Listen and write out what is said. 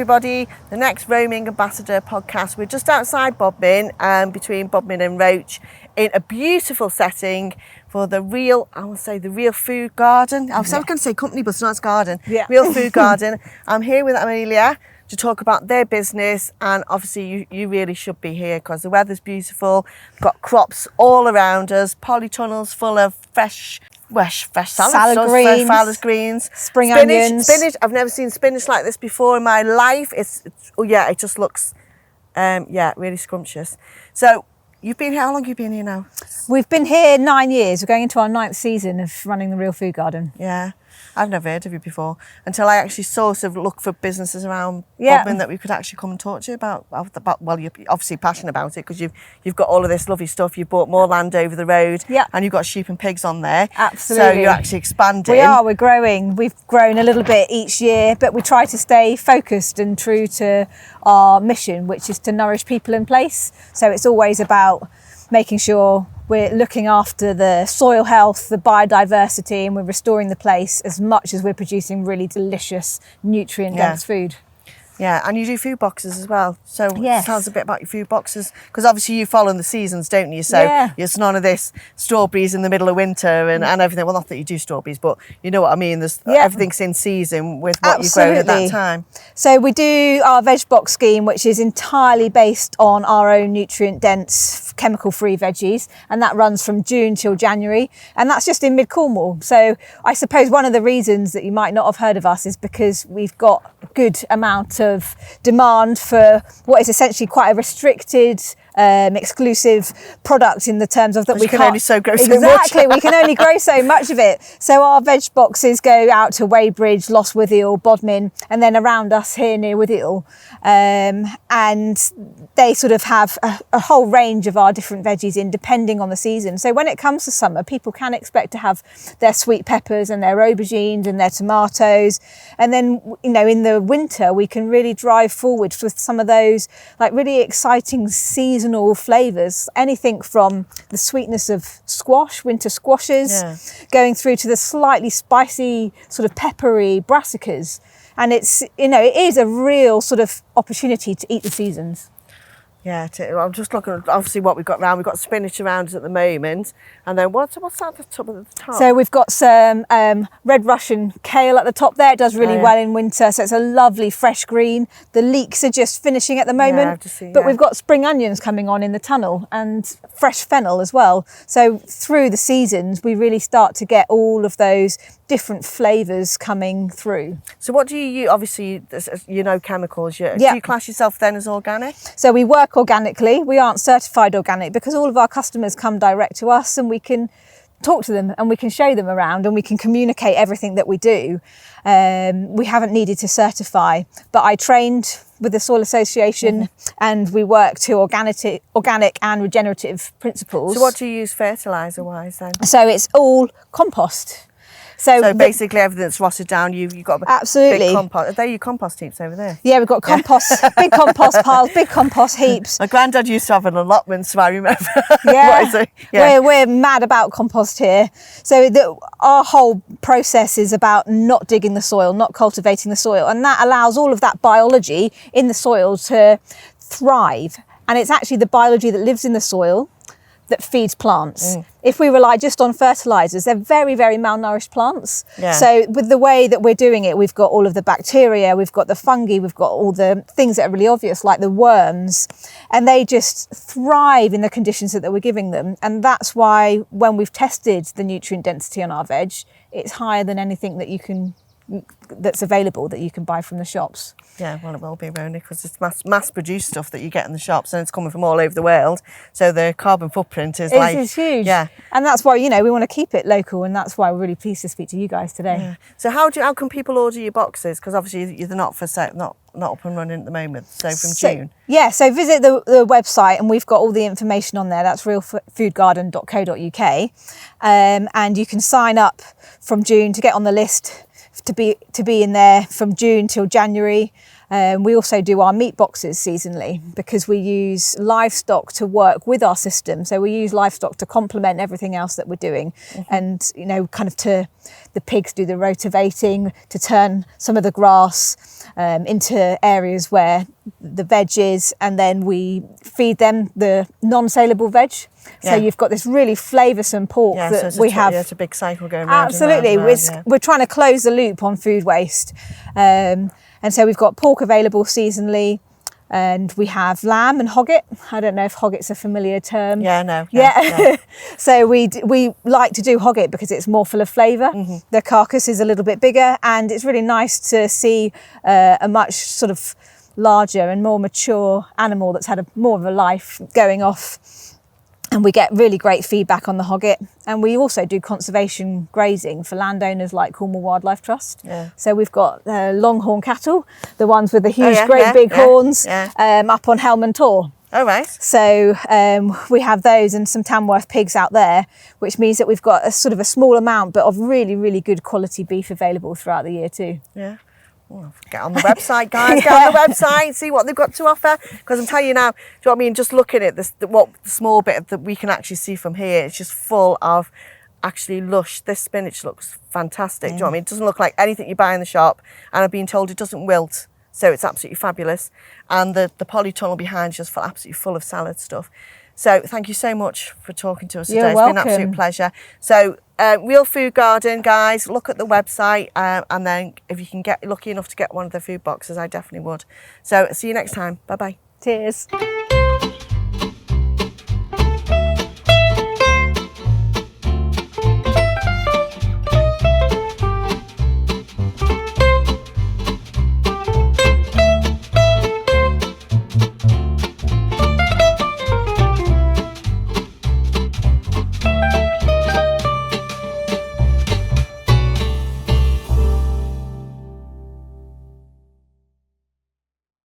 everybody, the next Roaming Ambassador podcast. We're just outside Bodmin, between Bodmin and Roach, in a beautiful setting for the real, I will say the real food garden. I was going to say company, but it's not garden. Yeah. Real food garden. I'm here with Amelia to talk about their business, and obviously you really should be here because the weather's beautiful. We've got crops all around us, polytunnels full of fresh salad greens, spring onions. onions. Spinach. I've never seen spinach like this before in my life. It just looks, really scrumptious. So you've been here, how long have you been here now? We've been here 9 years. We're going into our 9th season of running the Real Food Garden. Yeah. I've never heard of you before until I actually sort of look for businesses around Bodmin that we could actually come and talk to you about. Well, you're obviously passionate about it because you've got all of this lovely stuff. You've bought more land over the road, and you've got sheep and pigs on there. Absolutely. So you're actually expanding. We're growing. We've grown a little bit each year, but we try to stay focused and true to our mission, which is to nourish people and place. So it's always about making sure we're looking after the soil health, the biodiversity, and we're restoring the place as much as we're producing really delicious, nutrient-dense food. Yeah, and you do food boxes as well. So tell us a bit about your food boxes, because obviously you follow the seasons, don't you? So it's none of this strawberries in the middle of winter and everything. Well, not that you do strawberries, but you know what I mean. There's everything's in season with what you've grown at that time. So we do our veg box scheme, which is entirely based on our own nutrient-dense, chemical-free veggies, and that runs from June till January, and that's just in mid-Cornwall. So I suppose one of the reasons that you might not have heard of us is because we've got a good amount of demand for what is essentially quite a restricted, exclusive product in the terms of that we can only grow so much. Exactly, we can only grow so much of it. So our veg boxes go out to Weybridge, Lostwithiel, Bodmin, and then around us here near Withiel, and they sort of have a whole range of our different veggies in depending on the season. So when it comes to summer, people can expect to have their sweet peppers and their aubergines and their tomatoes, and then in the winter we can really drive forward with some of those like really exciting seasonal flavours, anything from the sweetness of squash, winter squashes, going through to the slightly spicy sort of peppery brassicas, and it is a real sort of opportunity to eat the seasons. Yeah, I'm just looking at obviously what we've got around. We've got spinach around us at the moment, and then what's that at the top? So we've got some red Russian kale at the top there. It does really well in winter, so it's a lovely fresh green. The leeks are just finishing at the moment, but we've got spring onions coming on in the tunnel and fresh fennel as well. So through the seasons, we really start to get all of those different flavours coming through. So what do you use? Obviously, chemicals. Do you class yourself then as organic? So we work organically. We aren't certified organic because all of our customers come direct to us, and we can talk to them and we can show them around and we can communicate everything that we do. We haven't needed to certify, but I trained with the Soil Association and we work to organic and regenerative principles. So what do you use fertiliser wise then? So it's all compost. So basically everything that's rotted down, you've got absolutely big compost. Are they your compost heaps over there? Yeah, we've got compost, big compost piles, big compost heaps. My granddad used to have an allotment, so I remember. We're mad about compost here. So our whole process is about not digging the soil, not cultivating the soil, and that allows all of that biology in the soil to thrive. And it's actually the biology that lives in the soil that feeds plants. If we rely just on fertilisers, they're very, very malnourished plants. So with the way that we're doing it, we've got all of the bacteria, we've got the fungi, we've got all the things that are really obvious, like the worms, and they just thrive in the conditions that we're giving them. And that's why when we've tested the nutrient density on our veg, it's higher than anything that's available that you can buy from the shops. Yeah, well, it will be, won't it? Because it's mass-produced stuff that you get in the shops, and it's coming from all over the world. So the carbon footprint is huge. Yeah, and that's why we want to keep it local, and that's why we're really pleased to speak to you guys today. Yeah. So how can people order your boxes? Because obviously you're not up and running at the moment. So from June. Yeah. So visit the website, and we've got all the information on there. That's realfoodgarden.co.uk, and you can sign up from June to get on the list to be in there from June till January. We also do our meat boxes seasonally because we use livestock to work with our system. So we use livestock to complement everything else that we're doing. And, you know, kind of the pigs do the rotivating to turn some of the grass into areas where the veg is, and then we feed them the non-saleable veg. So you've got this really flavoursome pork that we have. It's a big cycle going round. Absolutely. We're trying to close the loop on food waste. And so we've got pork available seasonally, and we have lamb and hogget. I don't know if hogget's a familiar term. Yeah, no. Yeah. So we like to do hogget because it's more full of flavour. The carcass is a little bit bigger, and it's really nice to see a much sort of larger and more mature animal that's had more of a life going off. And we get really great feedback on the hogget. And we also do conservation grazing for landowners like Cornwall Wildlife Trust. So we've got longhorn cattle, the ones with the huge, big horns, up on Helmond Tor. Oh, right. So we have those and some Tamworth pigs out there, which means that we've got a sort of a small amount, but of really, really good quality beef available throughout the year too. Yeah. Well, get on the website, guys. Get on the website, see what they've got to offer. Because I'm telling you now, do you know what I mean? Just looking at this, the small bit that we can actually see from here, it's just full of actually lush. This spinach looks fantastic. Do you know what I mean? It doesn't look like anything you buy in the shop, and I've been told it doesn't wilt, so it's absolutely fabulous. And the polytunnel behind is just absolutely full of salad stuff. So thank you so much for talking to us today. It's been an absolute pleasure. So Real Food Garden, guys, look at the website, and then if you can get lucky enough to get one of the food boxes, I definitely would. So see you next time. Bye-bye. Cheers.